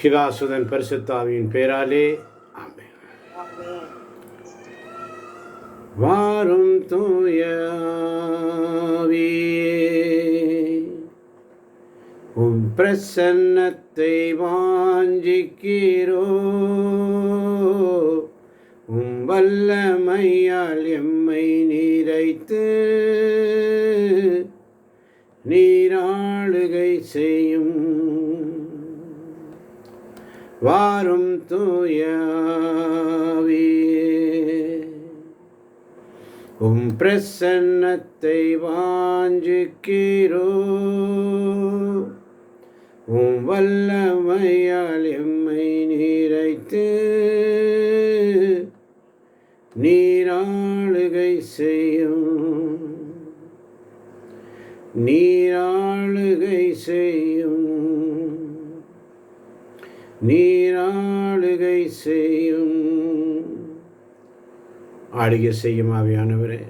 பிதாசுதன் பரிசுத்தாவியின் பேராலே ஆமென். வாரும் தூய ஆவியே, உம் பிரசன்னத்தை வாஞ்சிக்கிறோ, உம் வல்லமையால் எம்மை நிறைத்து நீராளுகை செய்யும். வாரும் தூய ஆவியே, உம் பிரசன்னத்தை வாஞ்சிக்கிறோ, உம் வல்லமையால் எம்மை நிறைத்து நீராளுகை செய்யும். நீராளுகை செய்யும். நீராளுகை செய்யும். ஆளுகை செய்யும் ஆவியானவரே,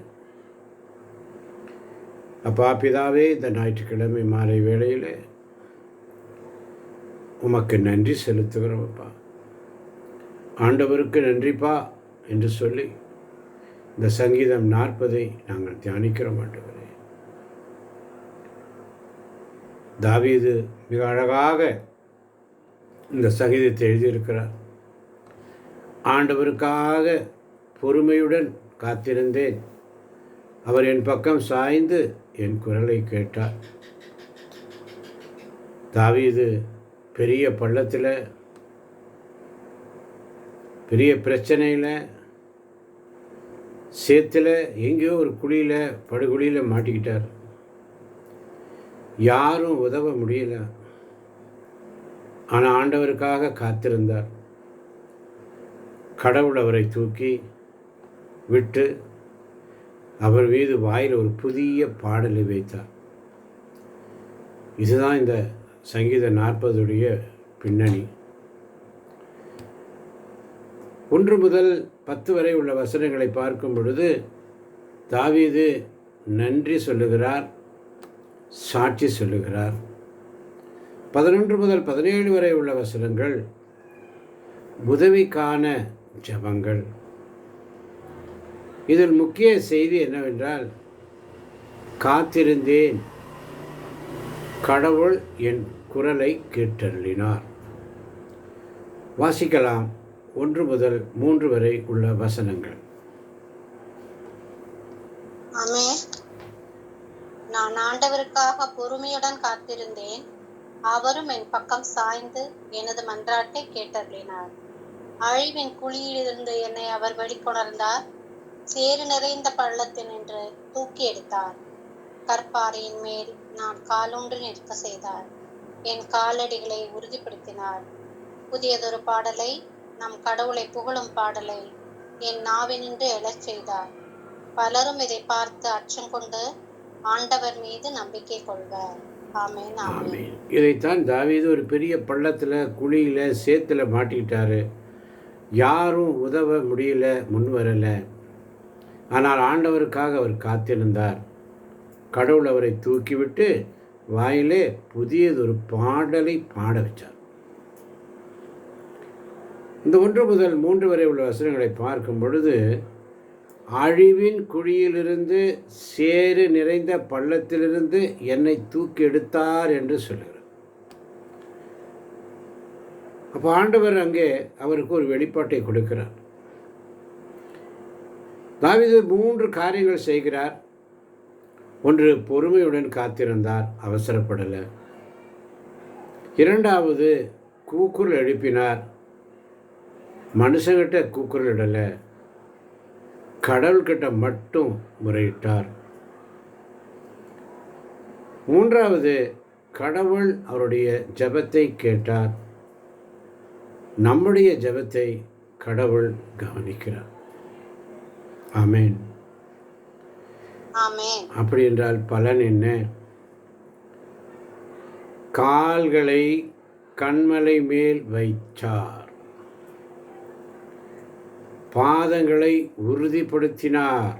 அப்பா பிதாவே, இந்த ஞாயிற்றுக்கிழமை மாலை வேளையில் உமக்கு நன்றி செலுத்துகிறோம். அப்பா ஆண்டவருக்கு நன்றிப்பா என்று சொல்லி இந்த சங்கீதம் 40 நாங்கள் தியானிக்கிறோம். ஆண்டவரே, தாவீது மிக அழகாக இந்த சங்கீதத்தை எழுதியிருக்கிறார். ஆண்டவருக்காக பொறுமையுடன் காத்திருந்தேன், அவர் என் பக்கம் சாய்ந்து என் குரலை கேட்டார். தாவீது பெரிய பள்ளத்தில், பெரிய பிரச்சனையில், சேத்துல எங்கேயோ ஒரு குழியில், படுகுழியில் மாட்டிக்கிட்டார். யாரும் உதவ முடியல. ஆனால் ஆண்டவருக்காக காத்திருந்தார். கடவுள் அவரை தூக்கி விட்டு அவர் மீது வாயில் ஒரு புதிய பாடலை வைத்தார். இதுதான் இந்த சங்கீத 40 பின்னணி. 1 முதல் 10 வரை உள்ள வசனங்களை பார்க்கும் பொழுது தாவீது நன்றி சொல்லுகிறார், சாட்சி சொல்லுகிறார். 11 முதல் 17 வரை உள்ள வசனங்கள் உதவிக்கான ஜெபங்கள். இதில் முக்கிய செய்தி என்னவென்றால், காத்திருந்தேன், கடவுள் என் குரலை கேட்டருளினார். வாசிக்கலாம் 1 முதல் 3 வரை உள்ள வசனங்கள். ஆமென். நான் ஆண்டவருக்காக பொறுமையுடன் காத்திருந்தேன், அவரும் என் பக்கம் சாய்ந்து எனது மன்றாட்டை கேட்டருளினார். அழிவின் குழியிலிருந்து என்னை அவர் வெளிக்கொணர்ந்தார், சேறு நிறைந்த பள்ளத்தினின்று தூக்கி எடுத்தார். கற்பாறையின் மேல் நான் காலூன்றி நிற்க செய்தார், என் காலடிகளை உறுதிப்படுத்தினார். புதியதொரு பாடலை, நம் கடவுளை புகழும் பாடலை என் நாவினின்று எழச் செய்தார். பலரும் இதை பார்த்து அச்சம் கொண்டு ஆண்டவர் மீது நம்பிக்கை கொள்வார். ஆமென். ஆமென். இதைத்தான் தாவீது ஒரு பெரிய பள்ளத்தில், குழியில், சேத்துல மாட்டிக்கிட்டாரு. யாரும் உதவ முடியல, முன் வரலை. ஆனால் ஆண்டவருக்காக அவர் காத்திருந்தார். கடவுள் அவரை தூக்கிவிட்டு வாயிலே புதியதொரு பாடலை பாட வச்சார். இந்த 1 முதல் 3 வரை உள்ள வசனங்களை பார்க்கும் பொழுது, அழிவின் குழியிலிருந்து, சேறு நிறைந்த பள்ளத்திலிருந்து என்னை தூக்கி எடுத்தார் என்று சொல்கிறார். அப்போ ஆண்டவர் அங்கே அவருக்கு ஒரு வெளிப்பாட்டை கொடுக்கிறார். தாவீது 3 காரியங்கள் செய்கிறார். 1, பொறுமையுடன் காத்திருந்தார், அவசரப்படலை. 2வது, கூக்குரல் எழுப்பினார், மனுஷங்கிட்ட கூக்குரல் இடலை, கடவுள்கிட்ட மட்டும் முறையிட்டார். 3வது, கடவுள் அவருடைய ஜெபத்தை கேட்டார். நம்முடைய ஜெபத்தை கடவுள் கவனிக்கிறார். ஆமென். ஆமென். அப்படி என்றால் பலன் என்ன? கால்களை கண்மலை மேல் வைத்தார், பாதங்களை உறுதிப்படுத்தினார்,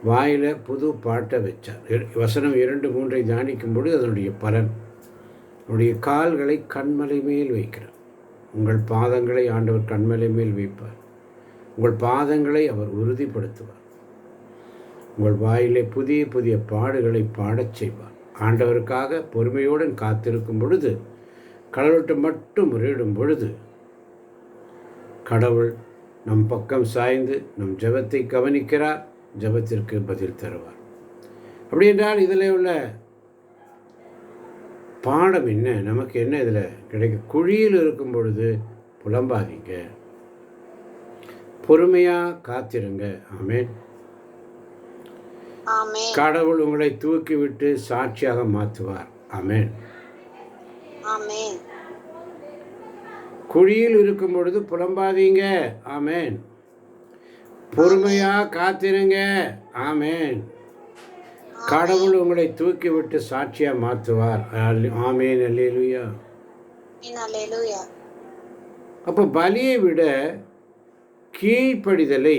வாயில் புது பாட்டை வச்சார். வசனம் 2, 3 தியானிக்கும் பொழுது அதனுடைய பலன் அவருடைய கால்களை கண்மலை மேல் வைக்கிறார். உங்கள் பாதங்களை ஆண்டவர் கண்மலை மேல் வைப்பார். உங்கள் பாதங்களை அவர் உறுதிப்படுத்துவார். உங்கள் வாயிலே புதிய புதிய பாடுகளை பாடச் செய்வார். ஆண்டவருக்காக பொறுமையுடன் காத்திருக்கும் பொழுது, கடவுள்கிட்ட மட்டும் முறையிடும் பொழுது, கடவுள் நம் பக்கம் சாய்ந்து நம் ஜெபத்தை கவனிக்கிறார், ஜெபத்திற்கு பதில் தருவார். அப்படி என்றால் இதில் உள்ள பாடம் என்ன, நமக்கு என்ன இதில் கிடைக்கும்? குழியில் இருக்கும் பொழுது புலம்பாதீங்க, பொறுமையாக காத்திருங்க. ஆமென். கடவுள் உங்களை தூக்கிவிட்டு சாட்சியாக மாற்றுவார். ஆமென். குழியில் இருக்கும் பொழுது புலம்பாதீங்க. ஆமென். பொறுமையா காத்திருங்க. ஆமென். கடவுள் உங்களை தூக்கிவிட்டு சாட்சியா மாற்றுவார். ஆமென். அல்லேலூயா. அப்போ பலியை விட கீழ்ப்படிதலை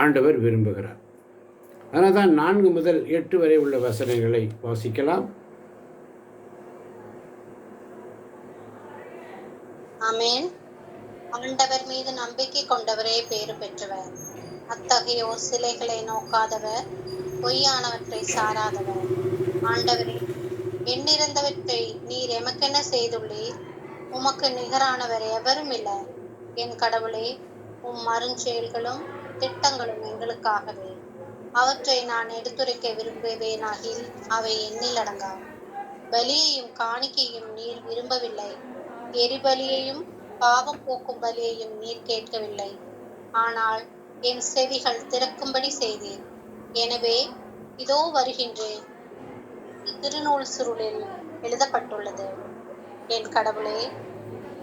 ஆண்டவர் விரும்புகிறார். அதனால் தான் 4 முதல் 8 வரை உள்ள வசனங்களை வாசிக்கலாம். ஆமென். ஆண்டவர் மீது நம்பிக்கை கொண்டவரே பேறு பெற்றவர். அத்தகையோர் சிலைகளை நோக்காதவர், பொய்யானவற்றை சாராதவர். ஆண்டவரே, எண்ணிறந்தவற்றை நீர் எமக்கென்ன செய்துள்ளீர்? உமக்கு நிகரானவர் எவரும் இல்லை. என் கடவுளே, உம் அருஞ்செயல்களும் திட்டங்களும் எங்களுக்காகவே. அவற்றை நான் எடுத்துரைக்க விரும்புவேனாகில் அவை எண்ணில் அடங்கா. பலியையும் காணிக்கையும் நீர் விரும்பவில்லை. எரிபலியையும் பாவம் போக்கும் பலியையும் நீர் கேட்கவில்லை. ஆனால் என் செவிகள் திறக்கும்படி செய்தீர். எனவே இதோ வருகின்றேன். திருநூல் சுருளில் எழுதப்பட்டுள்ளது. என் கடவுளே,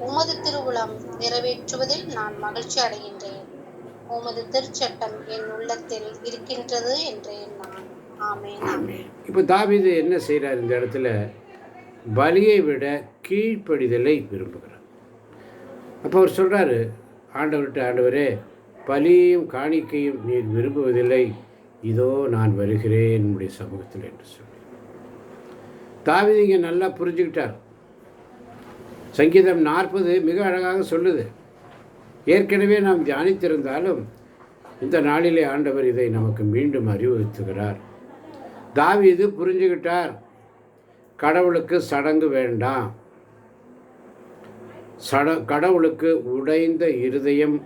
உமது திருவுளம் நிறைவேற்றுவதில் நான் மகிழ்ச்சி அடைகின்றேன். உமது திருச்சட்டம் என் உள்ளத்தில் இருக்கின்றது என்றேன் நான். ஆமென். இப்போ தாவீது என்ன செய்கிறார்? இந்த இடத்துல பலியை விட கீழ்ப்படிதலை விரும்புகிறார். அப்போ அவர் சொல்கிறாரு ஆண்டவர்கிட்ட, ஆண்டவரே, பலியையும் காணிக்கையும் நீர் விரும்புவதில்லை, இதோ நான் வருகிறேன் உம்முடைய சமூகத்தில் என்று சொல்லி தாவீது இங்கே நல்லா புரிஞ்சுக்கிட்டார். சங்கீதம் 40 மிக அழகாக சொல்லுது. ஏற்கனவே நாம் தியானித்திருந்தாலும் இந்த நாளிலே ஆண்டவர் இதை நமக்கு மீண்டும் அறிவுறுத்துகிறார். தாவீது புரிஞ்சுக்கிட்டார், கடவுளுக்கு சடங்கு வேண்டாம், கடவுளுக்கு உடைந்த இருதயம்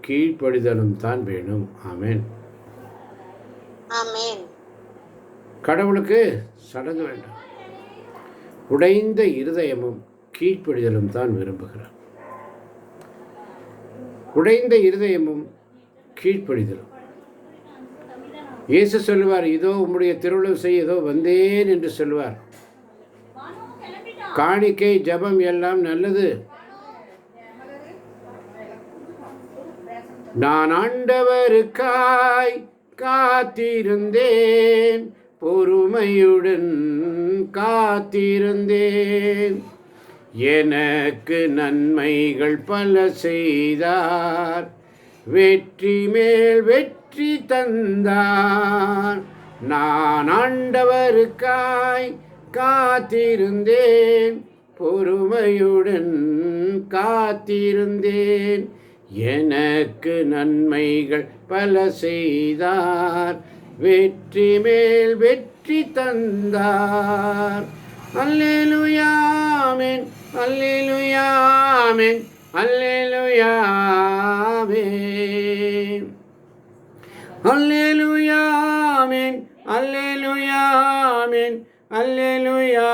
கீழ்ப்படிதலும் தான் வேணும். ஆமென். கடவுளுக்கு சடங்கு வேண்டாம், உடைந்த இருதயமும் கீழ்ப்படிதலும் தான் விரும்புகிறார். உடைந்த இருதயமும் கீழ்ப்படிதலும். இயேசு சொல்லுவார், இதோ உம்முடைய திருவுளம் செய்ய இதோ வந்தேன் என்று சொல்லுவார். காணிக்கை ஜபம் எல்லாம் நல்லது. நான் ஆண்டவருக்காய் காத்திருந்தேன், பொறுமையுடன் காத்திருந்தேன். எனக்கு நன்மைகள் பல செய்தார், வெற்றி மேல் வெற்றி தந்தார். நான் ஆண்டவருக்காய் காத்திருந்தேன், பொறுமையுடன் காத்திருந்தேன். எனக்கு நன்மைகள் பல செய்தார், வெற்றி மேல் வெற்றி தந்தார். அல்லேலூயா ஆமென், அல்லேலூயா ஆமென், அல்லேலூயா ஆமென், அல்லேலூயா ஆமென், அல்லேலூயா ஆமென், அல்லேலூயா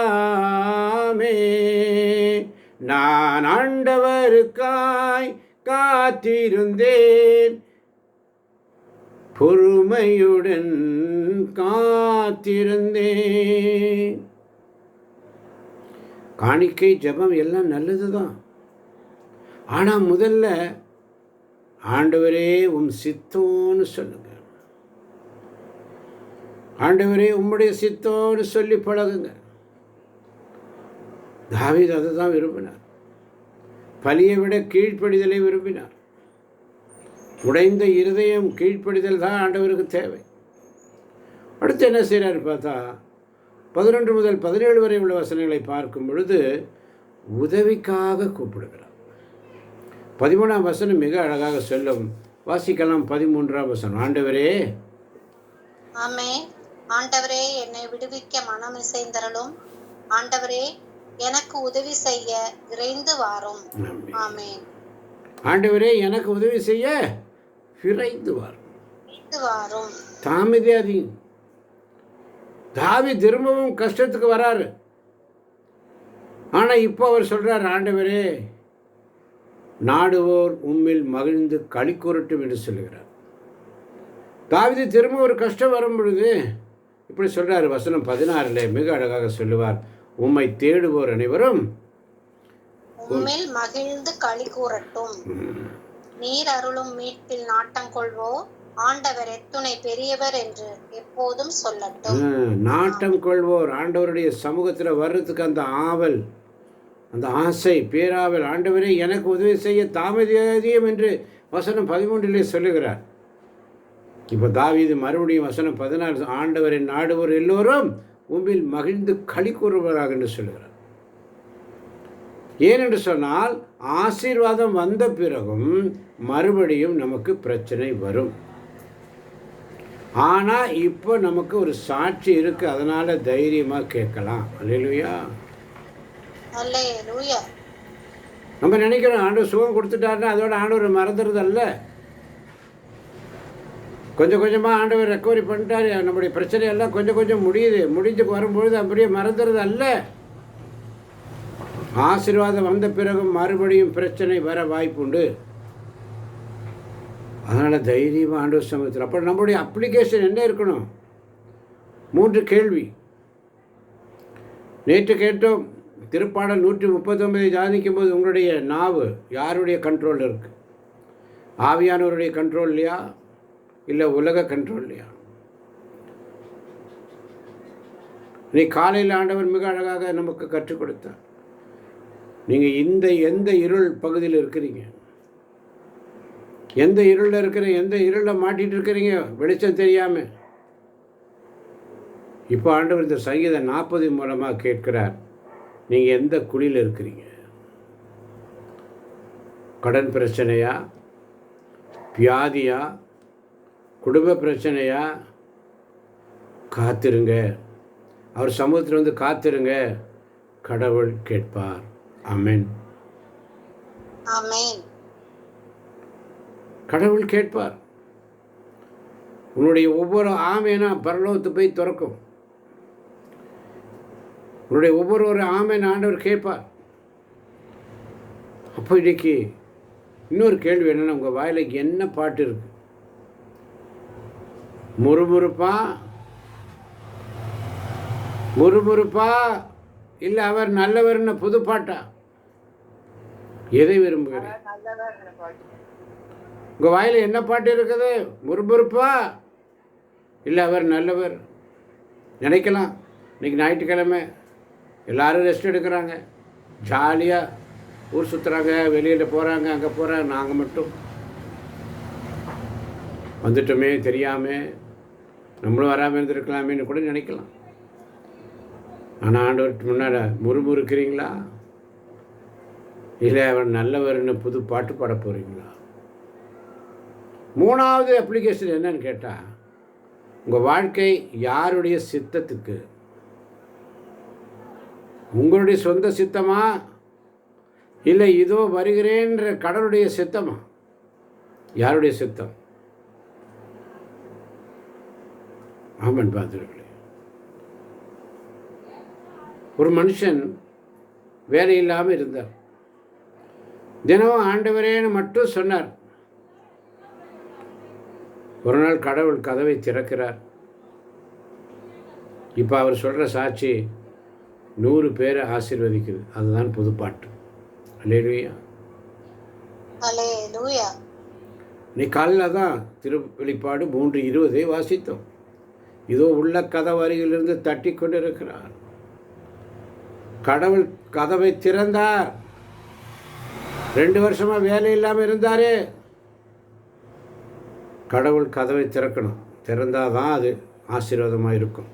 ஆமென். நான் ஆண்டவருக்காய் காத்திருந்தேன், பொறுமையுடன் காத்திருந்தேன். காணிக்கை ஜபம் எல்லாம் நல்லது தான். ஆனால் முதல்ல ஆண்டவரே உம் சித்தோன்னு சொல்லுங்க. ஆண்டவரே உம்முடைய சித்தோன்னு சொல்லி பழகுங்க. தாவீது அதை தான் விரும்பினார். பலியை விட கீழ்ப்படிதலை விரும்பினார். உடைந்த இருதயம் கீழ்ப்படிதல் தான் ஆண்டவருக்கு தேவை. அடுத்து என்ன செய்கிறார் பார்த்தா, 11 முதல் 17 வரை உள்ள வசனங்களை பார்க்கும் பொழுது உதவிக்காக கூப்பிடுகிறார். 13ஆம் வசனம் மிக அழகாக சொல்லும். வாசிக்கலாம் 13ஆம் வசனம். ஆண்டவரே, ஆமென். ஆண்டவரே, என்னை விடுவிக்க மனம் இசைந்தருளும். ஆண்டவரே, எனக்கு உதவி செய்ய விரைந்து வாரும். ஆமென். ஆண்டவரே, எனக்கு உதவி செய்ய விரைந்து வாரும். தாமதியாதீங்க. தாவீது திரும்பவும் கஷ்டத்துக்கு வராரு. ஆனால் இப்போ அவர் சொல்கிறார், ஆண்டவரே, நாடுவோர் உம்மில் மகிழ்ந்து களி கூறட்டும் என்று சொல்லுகிறார். தாவீது திரும்ப ஒரு கஷ்டம் வரும் பொழுது இப்படி சொல்கிறார். வசனம் 16 மிக அழகாக சொல்லுவார். உம்மை தேடுவோர் அனைவரும் உம்மில் மகிழ்ந்து களி கூறட்டும். நீர் அருளும் மீட்பில் நாட்டம் கொள்வோ. ஆண்டவர் எத்துணை பெரியவர் என்று எப்போதும் சொல்லட்டும். நாட்டம் கொள்வோர், ஆண்டவருடைய சமூகத்தில் வர்றதுக்கு அந்த ஆவல், அந்த ஆசை, பேராவல். ஆண்டவரே, எனக்கு உதவி செய்ய தாமதியாதியம் என்று வசனம் 13 சொல்லுகிறார். இப்போ தாவீது மறுபடியும் வசனம் 16, ஆண்டவரின் நாடுவோர் எல்லோரும் உம்மில் மகிழ்ந்து களி கூறுவராக என்று சொல்லுகிறார். ஏனென்று சொன்னால், ஆசீர்வாதம் வந்த பிறகும் மறுபடியும் நமக்கு பிரச்சனை வரும். ஆனால் இப்போ நமக்கு ஒரு சாட்சி இருக்கு, அதனால தைரியமாக கேட்கலாம். அல்லேலூயா. நம்ம நினைக்கிறோம் ஆண்டவர் சுகம் கொடுத்துட்டாருன்னா அதோட ஆண்டவர் மறந்துடுறது அல்ல. கொஞ்சம் கொஞ்சமாக ஆண்டவர் ரெக்கவரி பண்ணிட்டாரு. நம்முடைய பிரச்சனையெல்லாம் கொஞ்சம் கொஞ்சம் முடிஞ்சு வரும்பொழுது அப்படியே மறந்துடுறது அல்ல. ஆசீர்வாதம் வந்த பிறகும் மறுபடியும் பிரச்சனை வர வாய்ப்புண்டு. அதனால் தைரியமாக ஆண்டவர் சமூகத்தில். அப்போ நம்முடைய அப்ளிகேஷன் என்ன இருக்கணும்? 3 கேள்வி நேற்று கேட்டோம். திருப்பாடல் 139 தியானிக்கும் போது உங்களுடைய நாவு யாருடைய கண்ட்ரோல் இருக்குது? ஆவியானவருடைய கண்ட்ரோல் இல்லையா, இல்லை உலக கண்ட்ரோல் இல்லையா? நீ காலையில் ஆண்டவர் மிக அழகாக நமக்கு கற்றுக் கொடுத்தார். நீங்கள் எந்த இருள் பகுதியில் இருக்கிறீங்க, எந்த இருளில் எந்த இருளில் மாட்டிகிட்டு இருக்கிறீங்க, வெளிச்சம் தெரியாமல். இப்போ ஆண்டவர் இந்த சங்கீதம் 40 மூலமாக கேட்கிறார், நீங்கள் எந்த குழியில் இருக்கிறீங்க? கடன் பிரச்சனையா, வியாதியா, குடும்ப பிரச்சனையா? காத்திருங்க, அவர் சமூகத்தில் வந்து காத்திருங்க, கடவுள் கேட்பார். ஆமென். ஆமென். கடவுள் கேட்பார். உன்னுடைய ஒவ்வொரு ஆமேனா பரலோகத்து போய் திறக்கும். உன்னுடைய ஒவ்வொரு ஆமேன் ஆண்டவர் கேட்பார். அப்போ இன்னைக்கு இன்னொரு கேள்வி என்னென்னா, உங்கள் வாயில் என்ன பாட்டு இருக்கு? முறுமுறுப்பா இல்லை அவர் நல்லவர்னு புது பாட்டா? எதை விரும்புகிறேன்? உங்கள் வாயில் என்ன பாட்டு இருக்குது? முறுமுறுப்பா இல்லை அவர் நல்லவர்? நினைக்கலாம். இன்றைக்கி ஞாயிற்றுக்கிழமை எல்லோரும் ரெஸ்ட் எடுக்கிறாங்க, ஜாலியாக ஊர் சுற்றுறாங்க, வெளியில் போகிறாங்க, அங்கே போகிறாங்க. நாங்கள் மட்டும் வந்துட்டோமே தெரியாமல், நம்மளும் வராமல் இருந்திருக்கலாமேன்னு கூட நினைக்கலாம். ஆனால் ஆண்டவர்கிட்ட முன்னாடி முறுமுறுக்கிறீங்களா, இல்லை அவர் நல்லவர்னு புது பாட்டு பாட போகிறீங்களா? 3வது அப்ளிகேஷன் என்னன்னு கேட்டால், உங்கள் வாழ்க்கை யாருடைய சித்தத்துக்கு? உங்களுடைய சொந்த சித்தமா, இல்லை இதோ வருகிறேன்ற கடவுளுடைய சித்தமா? யாருடைய சித்தம்? ஆமன் பாத்திரங்களே. ஒரு மனுஷன் வேலை இல்லாமல் இருந்தார். தினமும் ஆண்டவரேன்னு மட்டும் சொன்னார். ஒரு நாள் கடவுள் கதவை திறக்கிறார். இப்போ அவர் சொல்கிற சாட்சி 100 பேரை ஆசீர்வதிக்குது. அதுதான் புது பாட்டு. அல்லேலூயா. அல்லேலூயா. நீ காலையில் தான் திருவெளிப்பாடு 3:20 வாசித்தோம். இதோ உள்ள கதவு அருகிலிருந்து தட்டி கொண்டு இருக்கிறார். கடவுள் கதவை திறந்தார். 2 வருஷமாக வேலை இல்லாமல் இருந்தார். கடவுள் கதவை திறக்கணும். திறந்தால் தான் அது ஆசீர்வாதமாக இருக்கும்.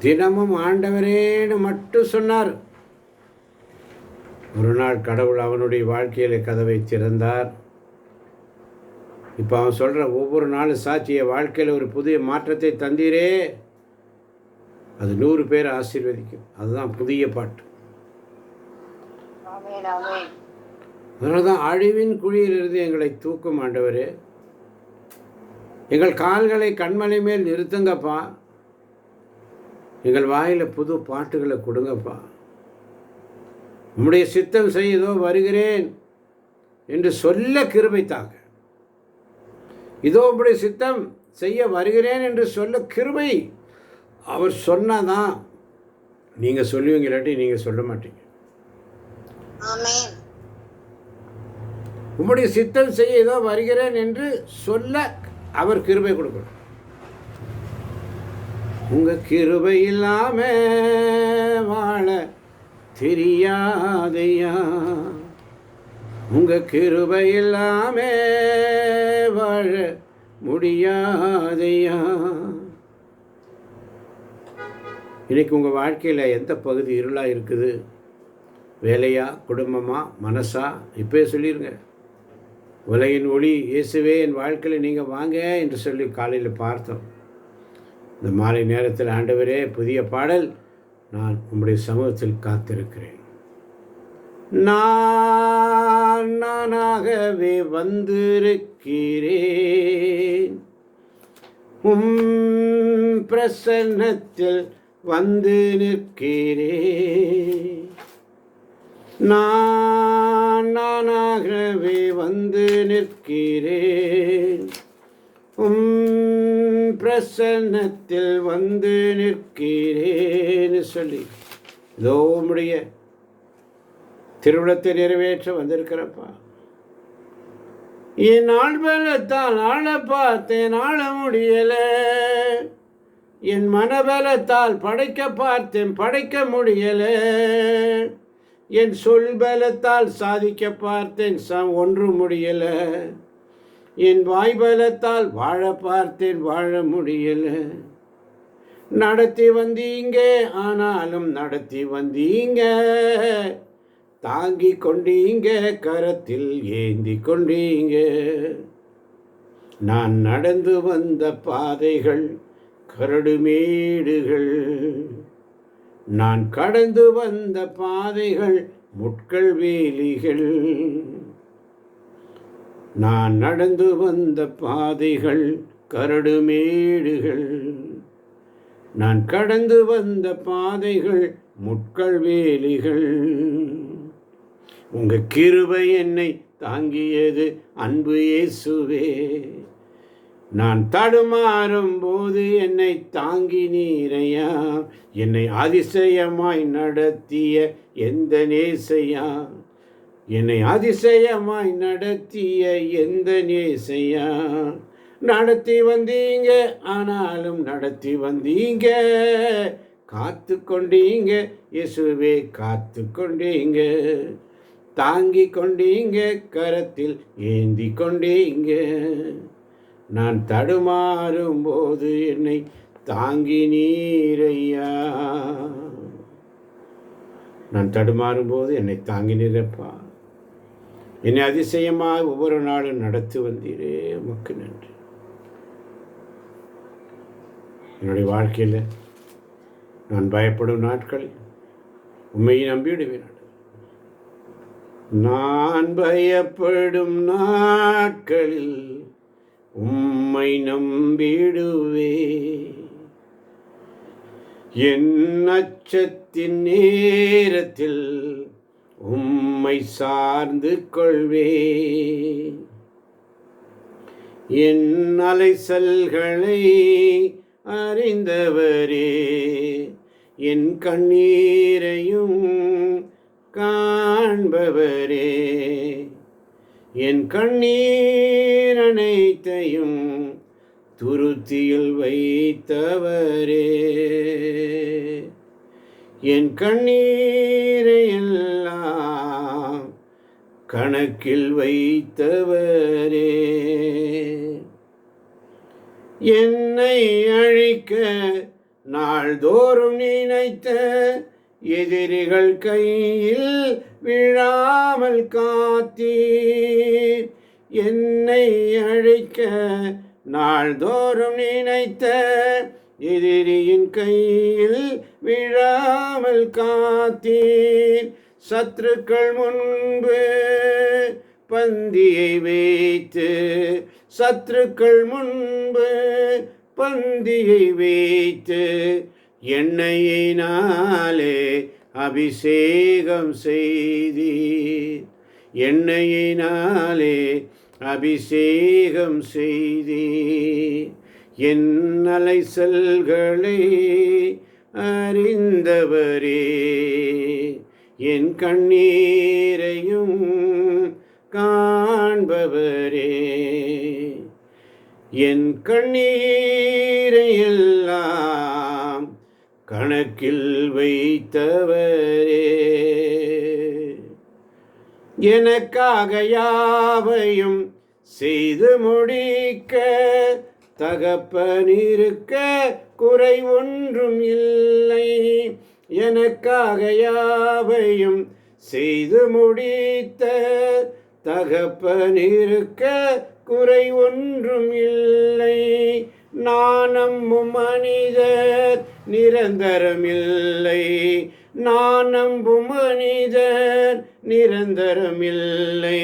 தினமும் ஆண்டவரேன்னு மட்டும் சொன்னார். ஒரு நாள் கடவுள் அவனுடைய வாழ்க்கையில் கதவை திறந்தார். இப்போ அவன் சொல்கிற ஒவ்வொரு நாளும் சாட்சிய வாழ்க்கையில் ஒரு புதிய மாற்றத்தை தந்தீரே, அது 100 பேர் ஆசீர்வதிக்கும். அதுதான் புதிய பாட்டு. அதனால தான் அழிவின் குழியிலிருந்து எங்களை தூக்கும் ஆண்டவரே. எங்கள் கால்களை கண்மலை மேல் நிறுத்துங்கப்பா. எங்கள் வாயில் புது பாட்டுகளை கொடுங்கப்பா. உம்முடைய சித்தம் செய்தோ வருகிறேன் என்று சொல்ல கிருபை தாங்க. இதோ உம்முடைய சித்தம் செய்ய வருகிறேன் என்று சொல்ல கிருபை. அவர் சொன்னாதான் நீங்கள் சொல்லுவீங்க, இல்லாட்டி நீங்கள் சொல்ல மாட்டீங்க. உம்முடைய சித்தம் செய்ய இதோ வருகிறேன் என்று சொல்ல அவர் கிருபை கொடுக்கணும். உங்க கிருபை இல்லாம வாழ தெரியாதையா, உங்க கிருபை இல்லாம வாழ முடியாதையா. இன்னைக்கு உங்கள் வாழ்க்கையில் எந்த பகுதி இருளாக இருக்குது? வேலையா, குடும்பமா, மனசா? இப்போயே சொல்லிடுங்க. உலகின் ஒளி இயேசுவே என் வாழ்க்கையில் நீங்கள் வாங்க என்று சொல்லி காலையில் பார்த்தோம். இந்த மாலை நேரத்தில் ஆண்டவரே புதிய பாடல், நான் உம்முடைய சமூகத்தில் காத்திருக்கிறேன். நானாகவே வந்திருக்கிறேன், பிரசன்னத்தில் வந்து நிற்கிறேன். நானாகவே வந்து நிற்கிறேன், பிரசன்னத்தில் வந்து நிற்கிறேன்னு சொல்லி இதோ உம்முடைய திருவிழத்தை நிறைவேற்ற வந்திருக்கிறப்பா. என் ஆள் பலத்தால் ஆள பார்த்தேன், ஆள முடியல. என் மனபலத்தால் படைக்க பார்த்தேன், படைக்க முடியல. என் சொல் பலத்தால் சாதிக்க பார்த்தேன், ஒன்றும் முடியல. என் வாய் பலத்தால் வாழ பார்த்தேன், வாழ முடியல. நடத்தி வந்தீங்க, ஆனாலும் நடத்தி வந்தீங்க. தாங்கி கொண்டீங்க, கரத்தில் ஏந்தி கொண்டீங்க. நான் நடந்து வந்த பாதைகள் கரடுமேடுகள், நான் கடந்து வந்த பாதைகள் முட்கள் வேலிகள். நான் நடந்து வந்த பாதைகள் கரடுமேடுகள், நான் கடந்து வந்த பாதைகள் முட்கள் வேலிகள். உங்க கிருபை என்னை தாங்கியது அன்பு இயேசுவே. நான் தடுமாறும் போது என்னை தாங்கி நீரையா, என்னை அதிசயமாய் நடத்திய எந்த நேசையா, என்னை அதிசயமாய் நடத்திய எந்த நேசையா. நடத்தி வந்தீங்க, ஆனாலும் நடத்தி வந்தீங்க. காத்து கொண்டீங்க இயேசுவே, காத்து கொண்டீங்க. தாங்கி கொண்டீங்க, கரத்தில் ஏந்தி கொண்டீங்க. நான் தடுமாறும் போது என்னை தாங்கி நீரையா. நான் தடுமாறும் போது என்னை தாங்கி நீரப்பா. என்னை அதிசயமாக ஒவ்வொரு நாளும் நடத்தி வந்தீரே, உமக்கு நன்றி. என்னுடைய வாழ்க்கையில் நான் பயப்படும் நாட்களில் உண்மையை நம்பிவிடுவேன். நான் பயப்படும் நாட்களில் உம்மை நம்பிடுவே. என் அச்சத்தின் நேரத்தில் உம்மை சார்ந்து கொள்வே. என் அலைசல்களை அறிந்தவரே, என் கண்ணீரையும் காண்பவரே, என் கண்ணீர் அனைத்தையும் துருத்தியில் வைத்தவரே, என் கண்ணீரை எல்லாம் கணக்கில் வைத்தவரே, என் என்னை அழிக்க நாள்தோறும் நினைத்த எதிரிகள் கையில் விழாமல் காத்தீர். என்னை அழிக்க நாள்தோறும் நினைத்த எதிரியின் கையில் விழாமல் காத்தீர். சத்துருக்கள் முன்பு பந்தியை வைத்து, சத்துருக்கள் முன்பு பந்தியை வைத்து, எண்ணெயினாலே அபிஷேகம் செய்தீர். எண்ணெயினாலே அபிஷேகம் செய்தீர். என் அலைச்சல்களை அறிந்தவரே, என் கண்ணீரையும் காண்பவரே, என் கண்ணீரை எல்லாம் கணக்கில் வைத்தவரே, எனக்காக யாவையும் செய்து முடிக்க தகப்பனிருக்க குறை ஒன்றும் இல்லை. எனக்காக யாவையும் செய்து முடித்த தகப்பனிருக்க குறை ஒன்றும் இல்லை. நான் நம்பும் மனிதர் நிரந்தரமில்லை. நான் நம்பும் மனிதர் நிரந்தரமில்லை.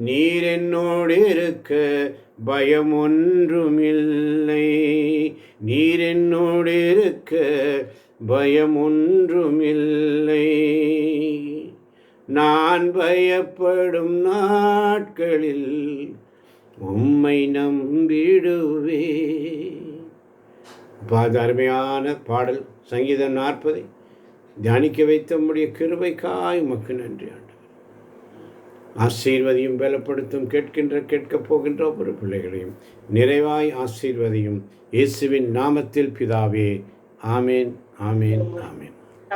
நீர் என்னோடு இருக்க பயம் ஒன்றுமில்லை. நீர் என்னோடு இருக்க பயம் ஒன்றுமில்லை. நான் பயப்படும் நாட்களில் உம்மை நம்பிடுவே. அருமையான பாடல் சங்கீதம் 40 தியானிக்க வைத்த உம்முடைய கிருபைக்காய் உமக்கு நன்றி ஆண்டவரே. ஆசீர்வதியும் பலப்படுத்தும் கேட்கப் போகின்ற ஒவ்வொரு பிள்ளைகளையும் நிறைவாய் ஆசீர்வதியும். இயேசுவின் நாமத்தில் பிதாவே. ஆமேன், ஆமேன், ஆமேன்.